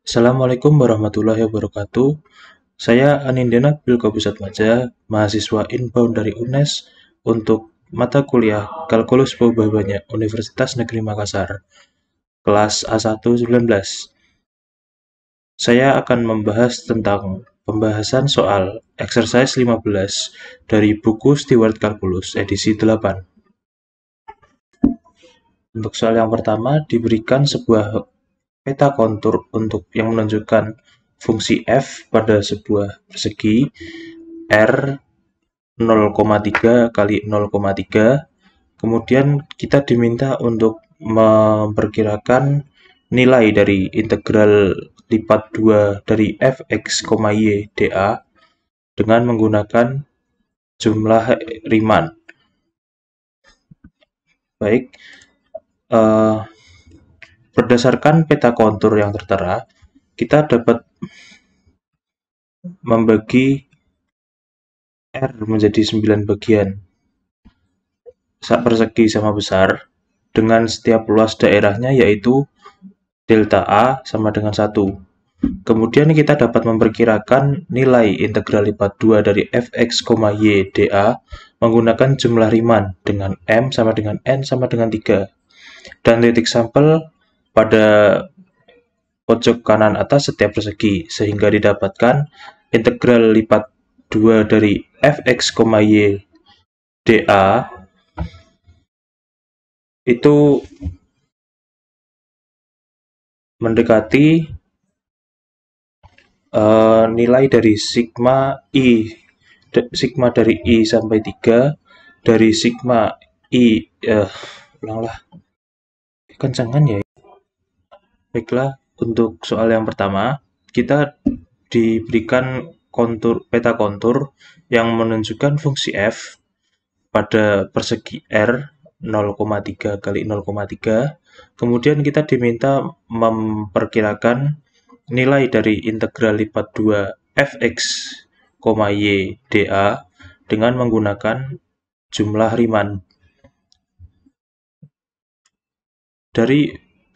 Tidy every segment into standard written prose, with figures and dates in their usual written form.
Assalamualaikum warahmatullahi wabarakatuh. Saya Anindya Bilko Pusatmaja, mahasiswa inbound dari UNES untuk mata kuliah Kalkulus Perubahan Banyak Universitas Negeri Makassar, kelas A1-19. Saya akan membahas tentang pembahasan soal exercise 15 dari buku Stewart Calculus edisi 8. Untuk soal yang pertama, diberikan sebuah peta kontur untuk yang menunjukkan fungsi f pada sebuah persegi r 0,3 kali 0,3. Kemudian kita diminta untuk memperkirakan nilai dari integral lipat 2 dari fx, y dA dengan menggunakan jumlah Riemann. Baik, berdasarkan peta kontur yang tertera, kita dapat membagi R menjadi 9 bagian persegi sama besar dengan setiap luas daerahnya yaitu delta A sama dengan 1. Kemudian kita dapat memperkirakan nilai integral lipat 2 dari fx, y dA menggunakan jumlah Riemann dengan M sama dengan N sama dengan 3. Dan titik sampel pada pojok kanan atas setiap persegi, sehingga didapatkan integral lipat 2 dari fx, y dA itu mendekati nilai dari sigma dari I sampai 3 dari sigma I ulanglah kencangan ya. Baiklah, untuk soal yang pertama kita diberikan peta kontur yang menunjukkan fungsi f pada persegi R 0,3 kali 0,3. Kemudian kita diminta memperkirakan nilai dari integral lipat 2 fx, y dA dengan menggunakan jumlah Riemann.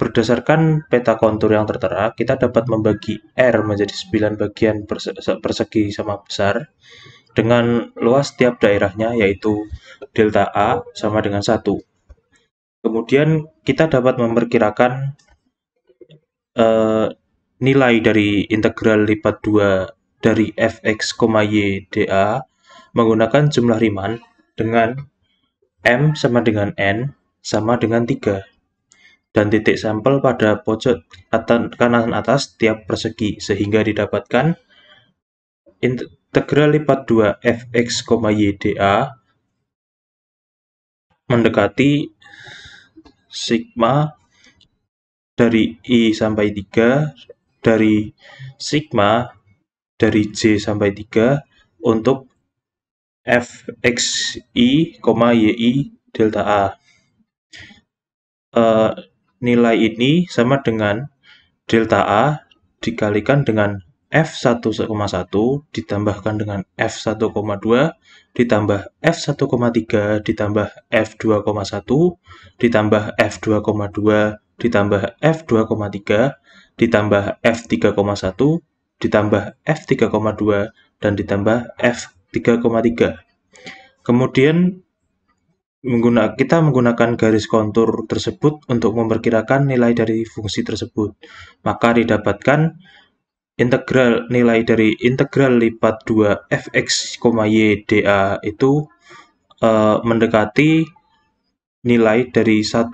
Berdasarkan peta kontur yang tertera, kita dapat membagi R menjadi 9 bagian persegi sama besar dengan luas tiap daerahnya yaitu delta A sama dengan 1. Kemudian kita dapat memperkirakan nilai dari integral lipat 2 dari fx, y dA menggunakan jumlah Riemann dengan M sama dengan N sama dengan 3. Dan titik sampel pada pojok kanan atas tiap persegi, sehingga didapatkan integral lipat 2 fx, y dA mendekati sigma dari I sampai 3 dari sigma dari J sampai 3 untuk fxi, yi delta A. Nilai ini sama dengan delta A dikalikan dengan f1,1 ditambahkan dengan f1,2 ditambah f1,3 ditambah f2,1 ditambah f2,2 ditambah f2,3 ditambah f3,1 ditambah f3,2 dan ditambah f3,3. Kemudian kita menggunakan garis kontur tersebut untuk memperkirakan nilai dari fungsi tersebut. Maka didapatkan nilai dari integral lipat 2 fx, y dA itu mendekati nilai dari 1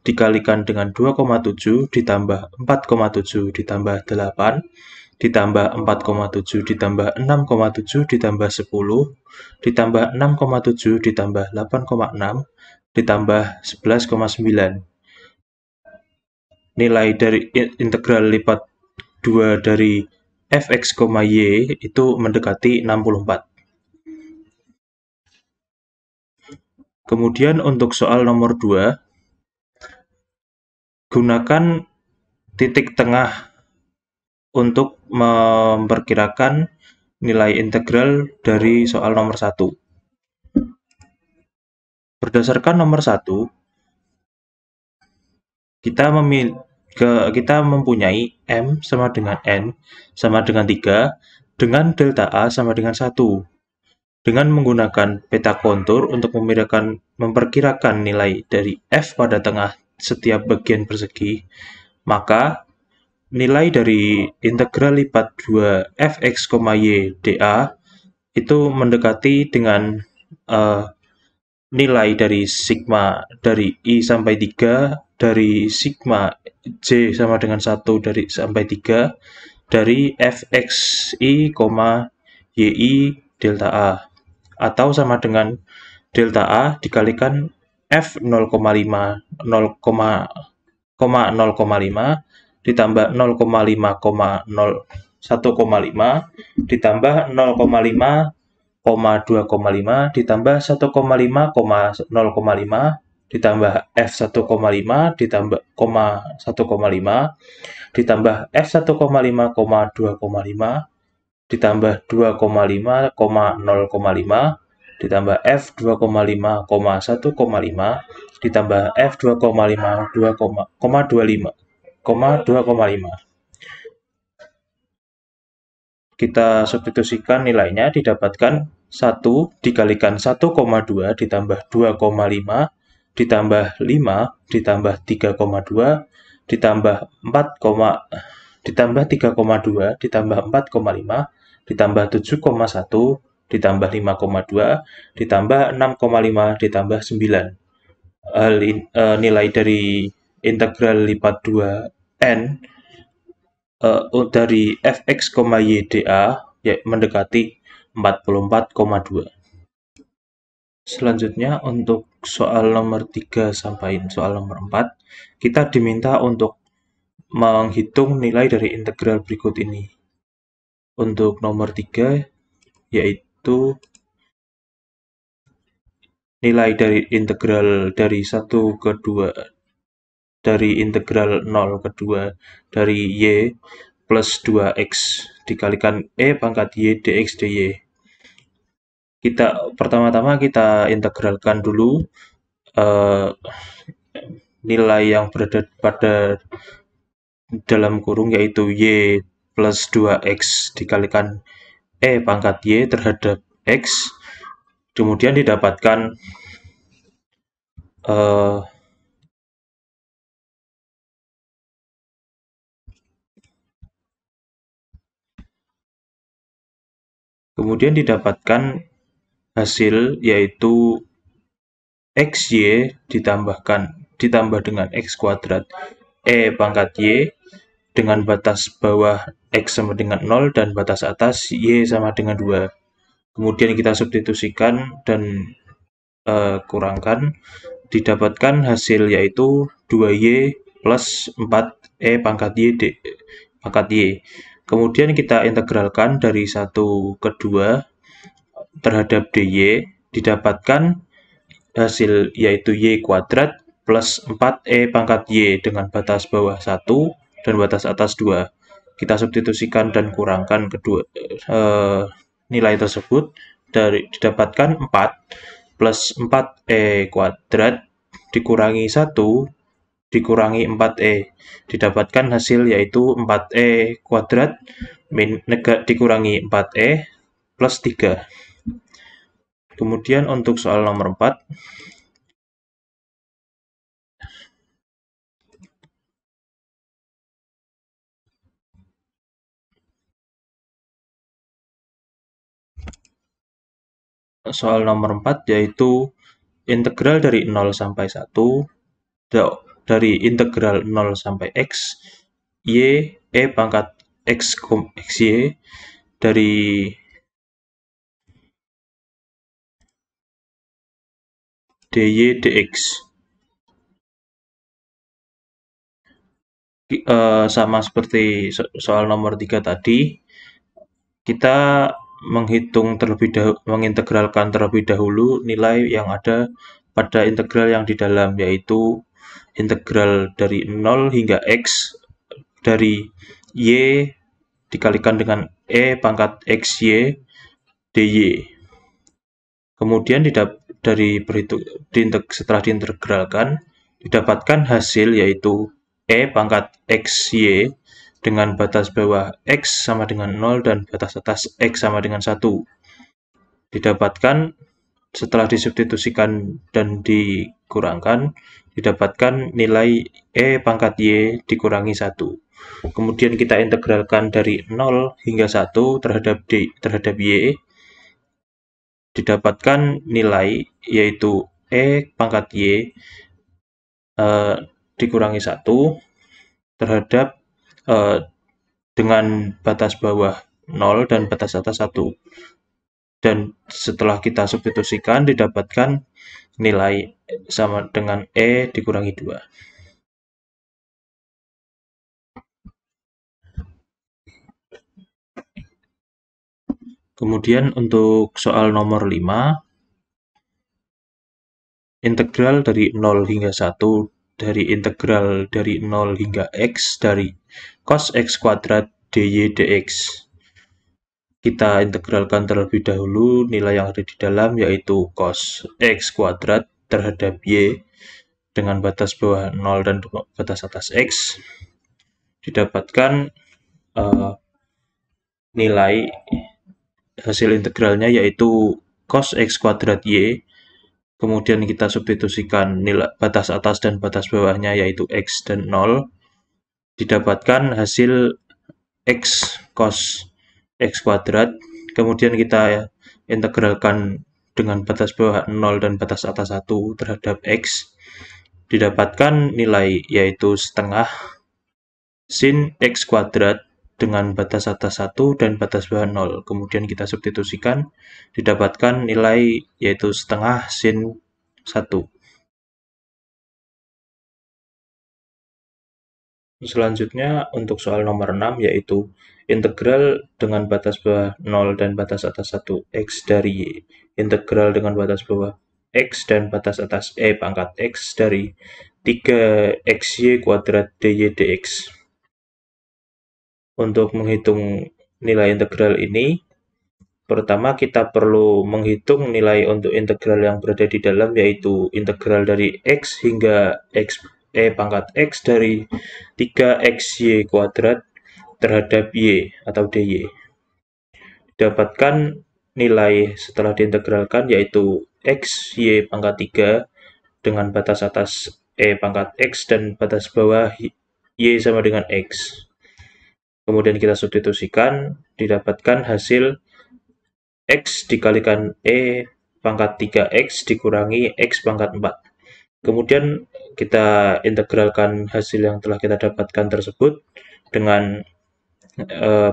dikalikan dengan 2,7 ditambah 4,7 ditambah 8 ditambah 4,7 ditambah 6,7 ditambah 10 ditambah 6,7 ditambah 8,6 ditambah 11,9. Nilai dari integral lipat 2 dari fx, y itu mendekati 64. Kemudian untuk soal nomor 2, gunakan titik tengah untuk memperkirakan nilai integral dari soal nomor 1. Berdasarkan nomor 1, kita kita mempunyai M sama dengan N sama dengan 3 dengan delta A sama dengan 1. Dengan menggunakan peta kontur untuk memperkirakan nilai dari F pada tengah setiap bagian persegi, maka nilai dari integral lipat 2 fx, y dA itu mendekati dengan nilai dari sigma dari I sampai 3 dari sigma J sama dengan 1 dari sampai 3 dari fxi, yi delta A, atau sama dengan delta A dikalikan f 0,5 ditambah 0,5,1,5 ditambah 0,5, 2,5 ditambah 1,5,0,5 ditambah f 1,5 ditambah 1,5 ditambah f 1,5,2,5 ditambah 2,5,0,5 ditambah f 2,5,1,5 ditambah f 2,5,2,5. Kita substitusikan nilainya, didapatkan 1 dikalikan 1,2 ditambah 2,5 ditambah 5 ditambah 3,2 ditambah 4, ditambah 3,2 ditambah 4,5 ditambah 7,1 ditambah 5,2 ditambah 6,5 ditambah 9. Nilai dari integral lipat 2 N dari fx, y dA ya mendekati 44,2. Selanjutnya untuk soal nomor 3 sampai soal nomor 4, kita diminta untuk menghitung nilai dari integral berikut ini. Untuk nomor 3 yaitu nilai dari integral dari 1 ke 2 dari integral 0 ke 2 dari y plus 2x dikalikan e pangkat y dx dy. Pertama-tama kita integralkan dulu nilai yang berada pada dalam kurung, yaitu y plus 2x dikalikan e pangkat y terhadap x, kemudian didapatkan hasil, yaitu xy ditambah dengan x kuadrat e pangkat y dengan batas bawah x sama dengan 0 dan batas atas y sama dengan 2. Kemudian kita substitusikan dan kurangkan, didapatkan hasil yaitu 2y plus 4e pangkat y pangkat y. Kemudian kita integralkan dari 1 ke 2 terhadap dy, didapatkan hasil yaitu y kuadrat plus 4e pangkat y dengan batas bawah 1 dan batas atas 2. Kita substitusikan dan kurangkan kedua nilai tersebut, didapatkan 4 plus 4e kuadrat dikurangi 1 dikurangi 4e, didapatkan hasil yaitu 4e kuadrat dikurangi 4e plus 3. Kemudian untuk soal nomor 4, yaitu integral dari 0 sampai 1 dari integral 0 sampai x y e pangkat xy dari dy dx. Sama seperti soal nomor 3 tadi, kita mengintegralkan terlebih dahulu nilai yang ada pada integral yang di dalam, yaitu integral dari 0 hingga x dari y dikalikan dengan e pangkat xy dy. Kemudian setelah diintegralkan, didapatkan hasil yaitu E pangkat XY dengan batas bawah X sama dengan 0 dan batas atas X sama dengan 1. Didapatkan setelah disubstitusikan dan dikurangkan, didapatkan nilai E pangkat Y dikurangi 1. Kemudian kita integralkan dari 0 hingga 1 terhadap Y, didapatkan nilai yaitu E pangkat Y dikurangi 1 terhadap dengan batas bawah 0 dan batas atas 1. Dan setelah kita substitusikan didapatkan nilai sama dengan E dikurangi 2. Kemudian untuk soal nomor 5, integral dari 0 hingga 1 dari integral dari 0 hingga X dari cos X kuadrat dy dx. Kita integralkan terlebih dahulu nilai yang ada di dalam, yaitu cos X kuadrat terhadap Y dengan batas bawah 0 dan batas atas X. Didapatkan nilai hasil integralnya yaitu cos X kuadrat Y. Kemudian kita substitusikan nilai batas atas dan batas bawahnya yaitu X dan 0. Didapatkan hasil X cos X kuadrat. Kemudian kita integralkan dengan batas bawah 0 dan batas atas 1 terhadap X. Didapatkan nilai yaitu setengah sin X kuadrat dengan batas atas 1 dan batas bawah 0. Kemudian kita substitusikan, didapatkan nilai yaitu setengah sin 1. Selanjutnya untuk soal nomor 6, yaitu integral dengan batas bawah 0 dan batas atas 1 X dari Y. Integral dengan batas bawah X dan batas atas E pangkat X dari 3XY kuadrat dy dx. Untuk menghitung nilai integral ini, pertama kita perlu menghitung nilai untuk integral yang berada di dalam, yaitu integral dari X hingga X E pangkat X dari 3XY kuadrat terhadap Y atau dy. Didapatkan nilai setelah diintegralkan yaitu X Y pangkat 3 dengan batas atas E pangkat X dan batas bawah Y sama dengan X. Kemudian kita substitusikan, didapatkan hasil X dikalikan E pangkat 3X dikurangi X pangkat 4. Kemudian kita integralkan hasil yang telah kita dapatkan tersebut dengan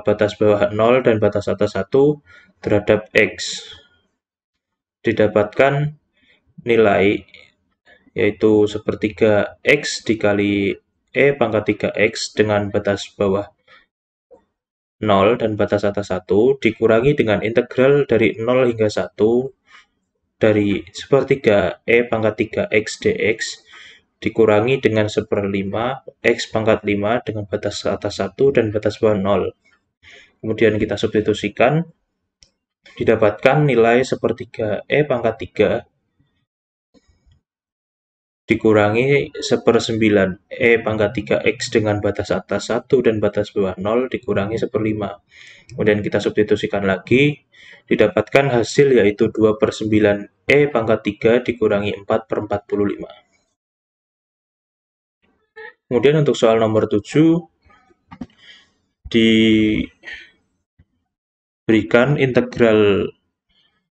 batas bawah 0 dan batas atas 1 terhadap X. Didapatkan nilai yaitu sepertiga X dikali E pangkat 3X dengan batas bawah 0 dan batas atas 1 dikurangi dengan integral dari 0 hingga 1 dari sepertiga E pangkat 3X dx dikurangi dengan 1/5 X pangkat 5 dengan batas atas 1 dan batas bawah 0. Kemudian kita substitusikan, didapatkan nilai sepertiga E pangkat 3 dikurangi 1/9 E pangkat 3X dengan batas atas 1 dan batas bawah 0 dikurangi 1/5. Kemudian kita substitusikan lagi, didapatkan hasil yaitu 2/9 E pangkat 3 dikurangi 4/45. Kemudian untuk soal nomor 7, diberikan integral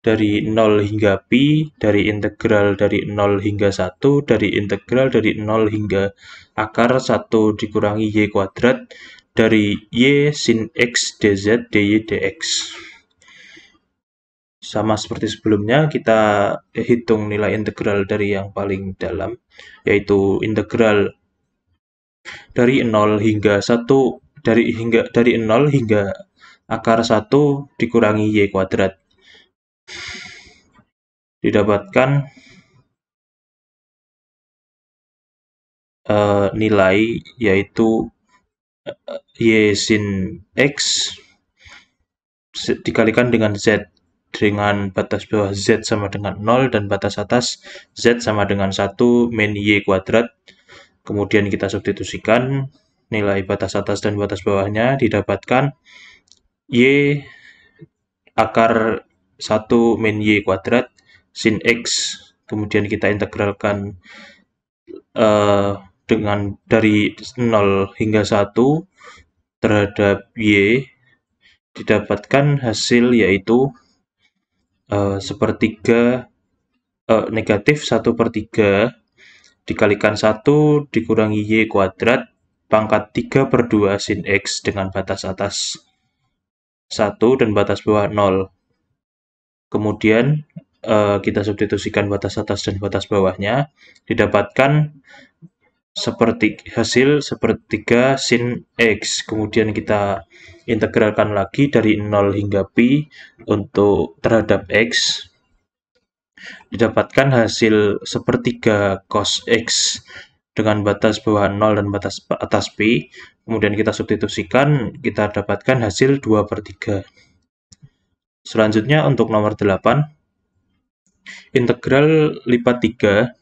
dari 0 hingga pi, dari integral dari 0 hingga 1, dari integral dari 0 hingga akar 1 dikurangi y kuadrat, dari y sin x dz dy dx. Sama seperti sebelumnya, kita hitung nilai integral dari yang paling dalam, yaitu integral dari 0 hingga 1, dari 0 hingga akar 1 dikurangi y kuadrat. Didapatkan nilai yaitu y sin x dikalikan dengan z dengan batas bawah z sama dengan 0 dan batas atas z sama dengan 1 min y kuadrat. Kemudian kita substitusikan nilai batas atas dan batas bawahnya, didapatkan Y akar 1 min Y kuadrat sin X. Kemudian kita integralkan dengan dari 0 hingga 1 terhadap Y, didapatkan hasil yaitu negatif 1/3 dikalikan 1 dikurangi Y kuadrat pangkat 3/2 sin X dengan batas atas 1 dan batas bawah 0. Kemudian kita substitusikan batas atas dan batas bawahnya, didapatkan hasil sepertiga sin X. Kemudian kita integralkan lagi dari 0 hingga pi untuk terhadap X, didapatkan hasil sepertiga cos X dengan batas bawah 0 dan batas atas pi. Kemudian kita substitusikan, kita dapatkan hasil 2/3. Selanjutnya untuk nomor 8, integral lipat 3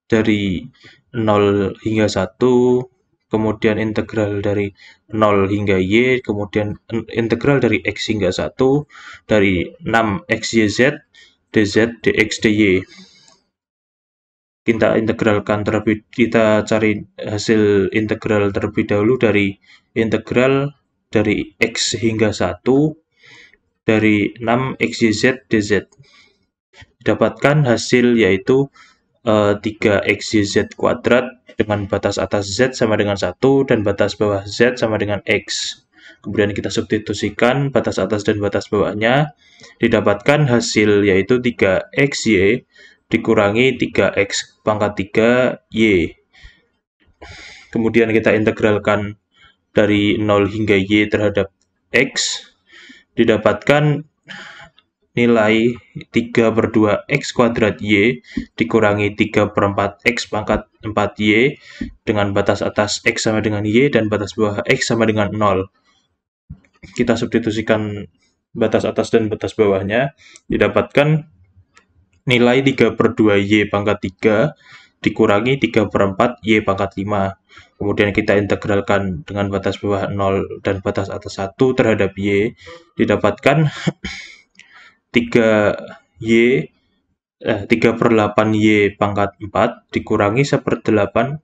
dari 0 hingga 1, kemudian integral dari 0 hingga Y, kemudian integral dari X hingga 1, dari 6xyz, dz, dx, dy. Kita cari hasil integral terlebih dahulu dari integral dari X hingga 1, dari 6xyz, dz. Didapatkan hasil yaitu 3xyz kuadrat dengan batas atas z sama dengan 1 dan batas bawah z sama dengan x. Kemudian kita substitusikan batas atas dan batas bawahnya, didapatkan hasil yaitu 3xy dikurangi 3x pangkat 3y. Kemudian kita integralkan dari 0 hingga y terhadap x, didapatkan nilai 3/2 x kuadrat y dikurangi 3/4 x pangkat 4y dengan batas atas x sama dengan y dan batas bawah x sama dengan 0. Kita substitusikan batas atas dan batas bawahnya, didapatkan nilai 3/2 y pangkat 3 dikurangi 3/4 y pangkat 5. Kemudian kita integralkan dengan batas bawah 0 dan batas atas 1 terhadap y, didapatkan 3/8 y pangkat 4 dikurangi 1/8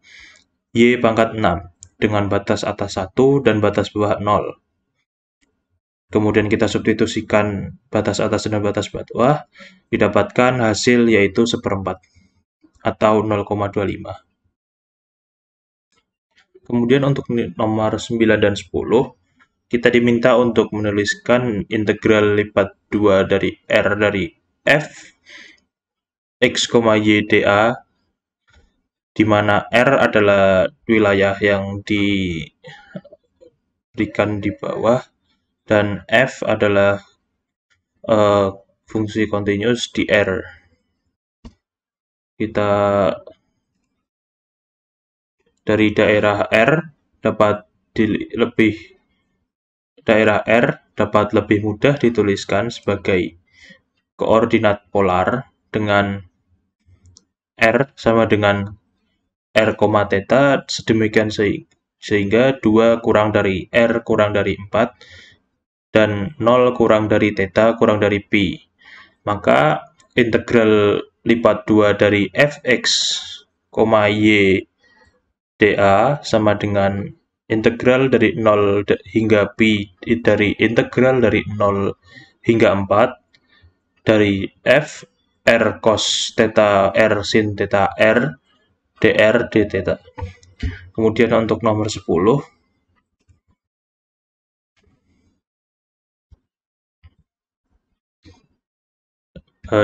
y pangkat 6 dengan batas atas 1 dan batas bawah 0. Kemudian kita substitusikan batas atas dan batas bawah, didapatkan hasil yaitu 1/4 atau 0,25. Kemudian untuk nomor 9 dan 10, kita diminta untuk menuliskan integral lipat 2 dari R dari f x, y dA, di mana R adalah wilayah yang diberikan di bawah dan f adalah fungsi continuous di R. Kita dari daerah R dapat lebih mudah dituliskan sebagai koordinat polar dengan R sama dengan R, theta, sedemikian sehingga 2 kurang dari R kurang dari 4 dan 0 kurang dari theta kurang dari pi. Maka integral lipat 2 dari fx, y dA sama dengan integral dari 0 hingga pi dari integral dari 0 hingga 4 dari f r cos theta r sin theta r dr d theta. Kemudian untuk nomor 10,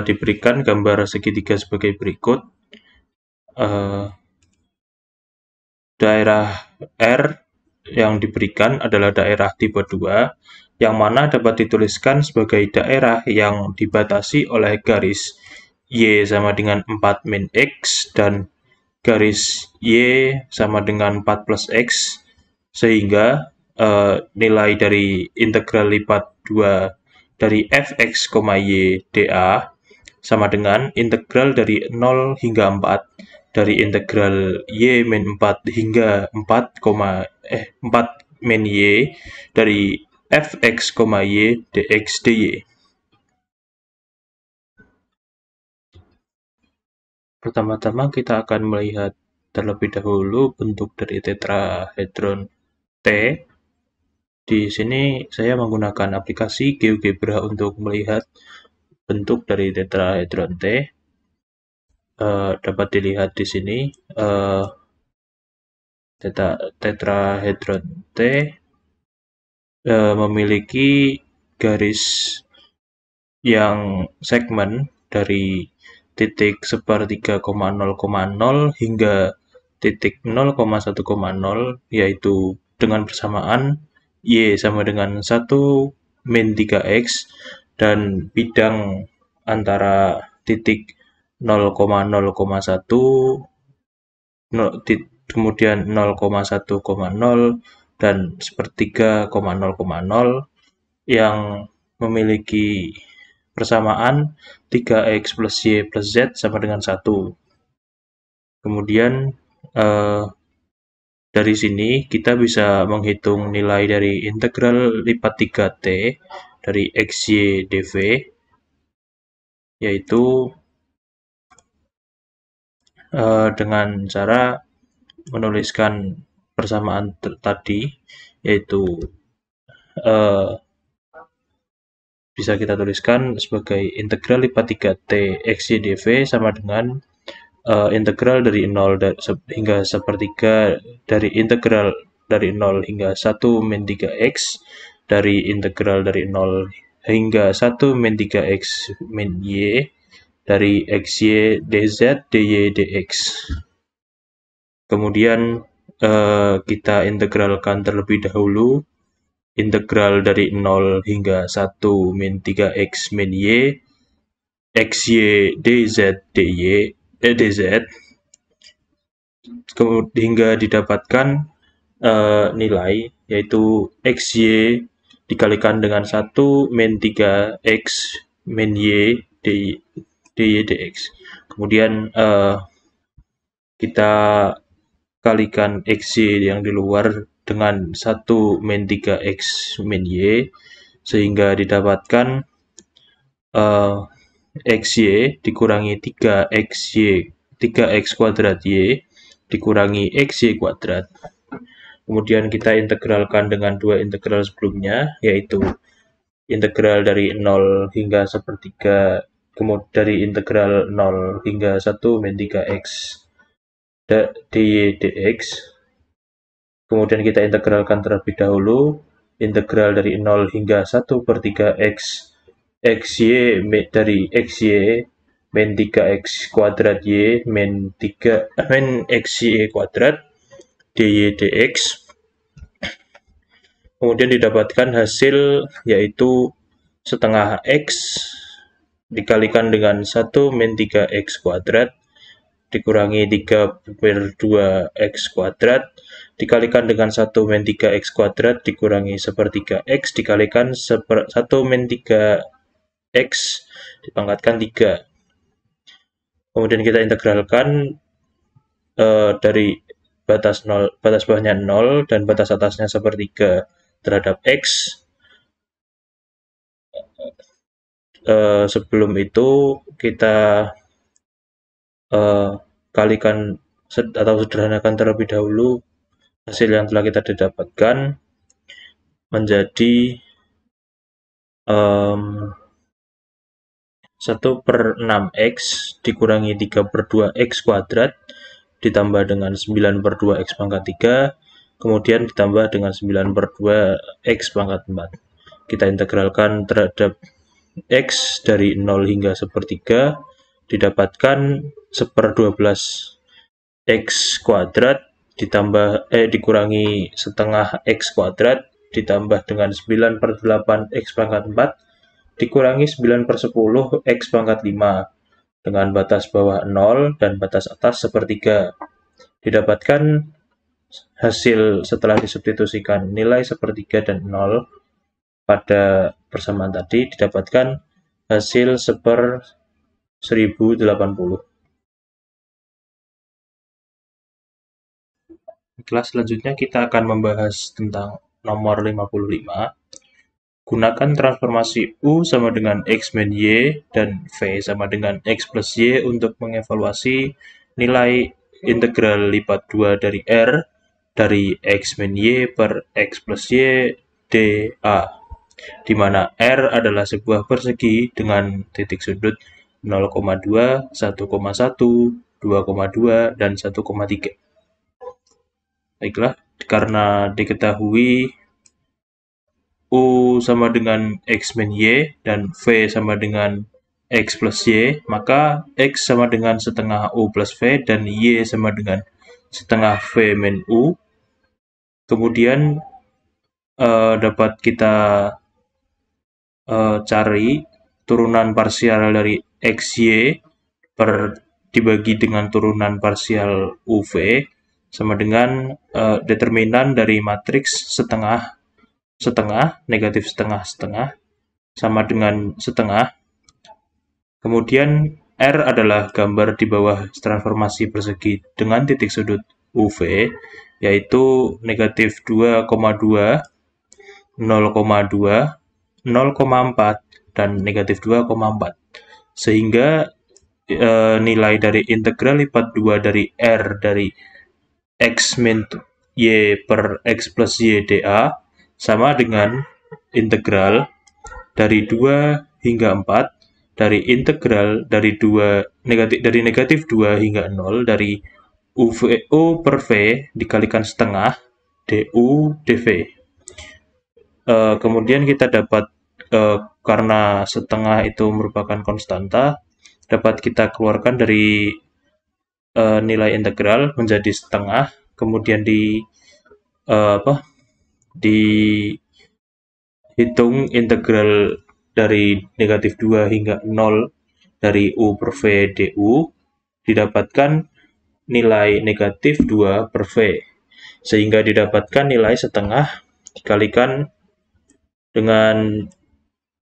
diberikan gambar segitiga sebagai berikut. Daerah R yang diberikan adalah daerah tipe 2, yang mana dapat dituliskan sebagai daerah yang dibatasi oleh garis Y sama dengan 4 min X dan garis Y sama dengan 4 plus X, sehingga nilai dari integral lipat 2 dari fx, y dA sama dengan integral dari 0 hingga 4 dari integral y min 4 hingga 4 min y dari fx, y dx dy. Pertama-tama kita akan melihat terlebih dahulu bentuk dari tetrahedron T. Di sini saya menggunakan aplikasi GeoGebra untuk melihat bentuk dari tetrahedron T. Dapat dilihat di sini tetrahedron T memiliki garis yang segmen dari titik sepertiga 0,0 hingga titik 0,1,0, yaitu dengan persamaan y sama dengan 1 min 3x, dan bidang antara titik 0,0,1 kemudian 0,1,0 dan sepertiga 0,0 yang memiliki persamaan 3x plus y plus z sama dengan 1. Kemudian dari sini kita bisa menghitung nilai dari integral lipat 3t dari xy dv, yaitu dengan cara menuliskan persamaan tadi, yaitu bisa kita tuliskan sebagai integral lipat 3t xy dv sama dengan integral dari 0 hingga sepertiga dari integral dari 0 hingga 1 min 3x dari integral dari 0 hingga 1 min 3x min y dari xy dz dy dx. Kemudian kita integralkan terlebih dahulu integral dari 0 hingga 1 min 3x min y xy dz dy dz hingga didapatkan nilai, yaitu xy dikalikan dengan 1 min 3x min y dy dx. Kemudian kita kalikan xy yang di luar dengan 1 min 3x min y, sehingga didapatkan xy dikurangi 3x kuadrat y dikurangi xy kuadrat. Kemudian kita integralkan dengan dua integral sebelumnya, yaitu integral dari 0 hingga sepertiga, kemudian dari integral 0 hingga 1 min 3x dy dx. Kemudian kita integralkan terlebih dahulu integral dari 0 hingga 1/3x xy dari xy min 3x kuadrat y min xy kuadrat dy dx. Kemudian didapatkan hasil, yaitu setengah x dikalikan dengan 1 min 3x kuadrat dikurangi 3/2x kuadrat dikalikan dengan 1 min 3x kuadrat dikurangi sepertiga x dikalikan 1 min 3x dipangkatkan 3. Kemudian kita integralkan dari batas bawahnya 0 dan batas atasnya sepertiga terhadap x. Sebelum itu kita kalikan atau sederhanakan terlebih dahulu hasil yang telah kita dapatkan menjadi 1/6x dikurangi 3/2x kuadrat ditambah dengan 9/2x pangkat 3, kemudian ditambah dengan 9/2x pangkat 4. Kita integralkan terhadap x dari 0 hingga sepertiga didapatkan 1/12x kuadrat ditambah dikurangi setengah x kuadrat ditambah dengan 9/8x pangkat 4 dikurangi 9/10x pangkat 5 dengan batas bawah 0 dan batas atas sepertiga. Didapatkan hasil setelah disubstitusikan nilai sepertiga dan 0 pada persamaan tadi, didapatkan hasil 1/1080. Kelas selanjutnya kita akan membahas tentang nomor 55. Gunakan transformasi U sama dengan X min Y dan V sama dengan X plus Y untuk mengevaluasi nilai integral lipat 2 dari R dari X min Y per X plus Y dA, di mana R adalah sebuah persegi dengan titik sudut 0,2, 1,1, 2,2, dan 1,3. Baiklah, karena diketahui U sama dengan X min Y dan V sama dengan X plus Y, maka X sama dengan setengah U plus V dan Y sama dengan setengah V min U. Kemudian dapat kita cari turunan parsial dari XY dibagi dengan turunan parsial UV sama dengan determinan dari matriks setengah, negatif setengah, sama dengan setengah. Kemudian R adalah gambar di bawah transformasi persegi dengan titik sudut UV, yaitu negatif 2,2, 0,2, 0,4, dan negatif 2,4. Sehingga nilai dari integral lipat 2 dari R dari X min Y per X plus Y dA sama dengan integral dari 2 hingga 4 dari integral dari negatif 2 hingga 0 dari U per V dikalikan setengah DU dV. Kemudian kita dapat karena setengah itu merupakan konstanta, dapat kita keluarkan dari nilai integral menjadi setengah, kemudian dihitung integral dari negatif 2 hingga 0 dari U per V DU, didapatkan nilai negatif 2 per V, sehingga didapatkan nilai setengah dikalikan dengan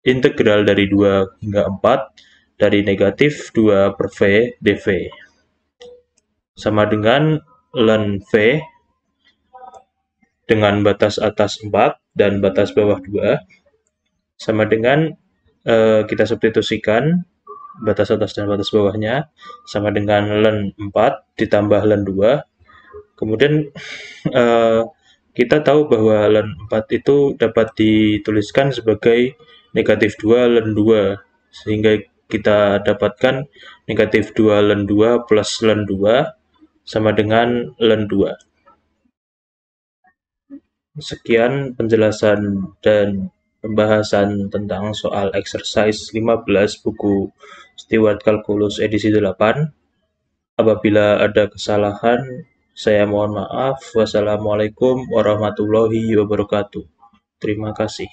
integral dari 2 hingga 4 dari negatif 2 per V dV sama dengan ln V dengan batas atas 4 dan batas bawah 2 sama dengan kita substitusikan batas atas dan batas bawahnya sama dengan ln 4 ditambah ln 2. Kemudian kita tahu bahwa ln 4 itu dapat dituliskan sebagai negatif 2 ln 2, sehingga kita dapatkan negatif 2 ln 2 plus ln 2 sama dengan ln 2. Sekian penjelasan dan pembahasan tentang soal exercise 15 buku Stewart Calculus edisi 8. Apabila ada kesalahan, saya mohon maaf. Wassalamualaikum warahmatullahi wabarakatuh. Terima kasih.